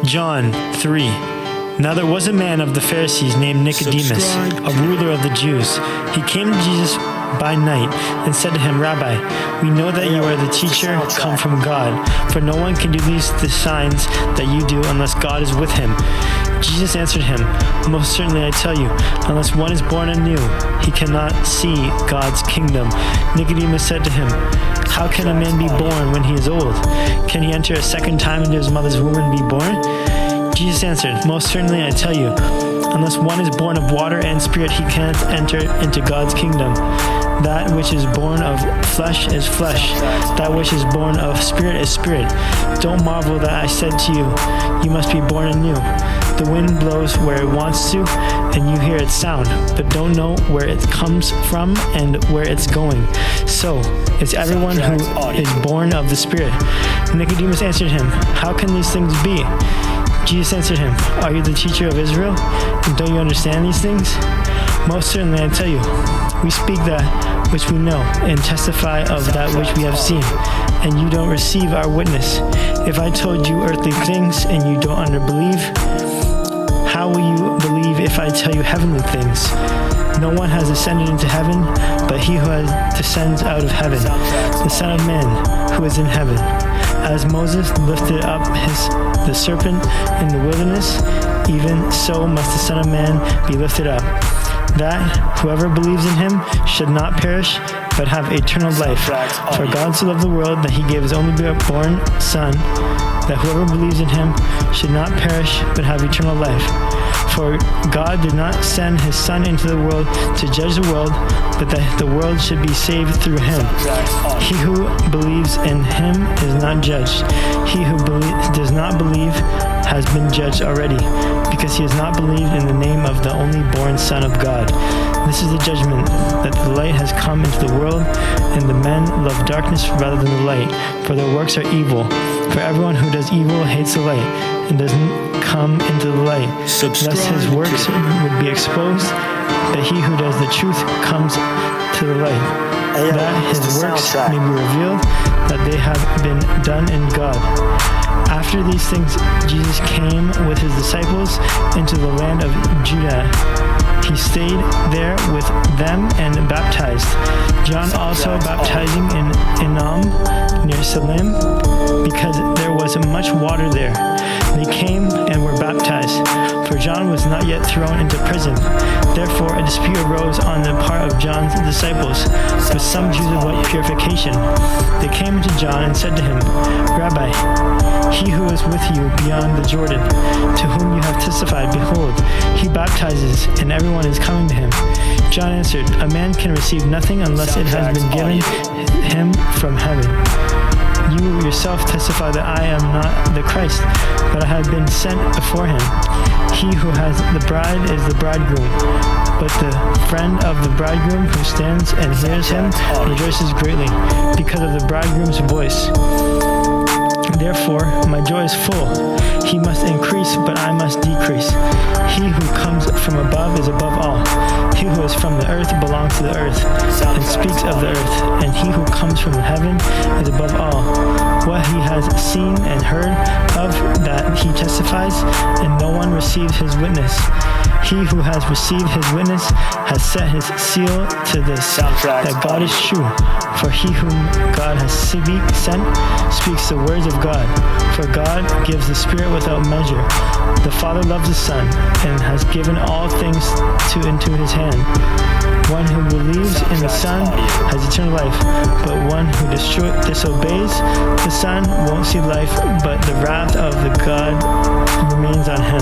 John 3. Now there was a man of the Pharisees named Nicodemus, a ruler of the Jews. He came to Jesus by night and said to him, Rabbi, we know that you are the teacher come from God, for no one can do the signs that you do unless God is with him. Jesus answered him, Most certainly I tell you, unless one is born anew, he cannot see God's kingdom. Nicodemus said to him, How can a man be born when he is old? Can he enter a second time into his mother's womb and be born? Jesus answered, Most certainly I tell you, unless one is born of water and spirit, he can't enter into God's kingdom. That which is born of flesh is flesh. That which is born of spirit is spirit. Don't marvel that I said to you, you must be born anew. The wind blows where it wants to, and you hear its sound, but don't know where it comes from and where it's going. So is everyone who is born of the Spirit. Nicodemus answered him, How can these things be? Jesus answered him, Are you the teacher of Israel, and don't you understand these things? Most certainly I tell you, we speak that which we know, and testify of that which we have seen, and you don't receive our witness. If I told you earthly things, and you don't believe, how will you believe if I tell you heavenly things? No one has ascended into heaven, but he who descends out of heaven, the Son of Man who is in heaven. As Moses lifted up the serpent in the wilderness, even so must the Son of Man be lifted up, that whoever believes in him should not perish, but have eternal life. For God so loved the world that he gave his only begotten Son, that whoever believes in him should not perish, but have eternal life. For God did not send his Son into the world to judge the world, but that the world should be saved through him. He who believes in him is not judged. He who does not believe has been judged already, because he has not believed in the name of the only born Son of God. This is the judgment, that the light has come into the world, and the men love darkness rather than the light, for their works are evil. For everyone who does evil hates the light, and doesn't come into the light, lest his works would be exposed. But he who does the truth comes to the light, that his works may be revealed, that they have been done in God. After these things, Jesus came with his disciples into the land of Judah. He stayed there with them and baptized. John also baptizing in Enam near Salim, because there was much water there. They came and were baptized, for John was not yet thrown into prison. Therefore a dispute arose on the part of John's disciples, with some Jews about purification. They came to John and said to him, Rabbi, he who is with you beyond the Jordan, to whom you have testified, behold, he baptizes, and everyone is coming to him. John answered, A man can receive nothing unless it has been given him from heaven. You yourself testify that I am not the Christ, but I have been sent before him. He who has the bride is the bridegroom, but the friend of the bridegroom who stands and hears him rejoices greatly because of the bridegroom's voice. Therefore, my joy is full. He must increase, but I must decrease. He who comes from above is above all. He who is from the earth belongs to the earth, and speaks of the earth. And he who comes from heaven is above all. What he has seen and heard of, that he testifies, and no one receives his witness. He who has received his witness has set his seal to this, that God is true. For he whom God has sent speaks the words of God. For God gives the Spirit without measure. The Father loves the Son, and has given all things into his hand. One who believes in the Son has eternal life, but one who disobeys the Son won't see life, but the wrath of the God remains on him.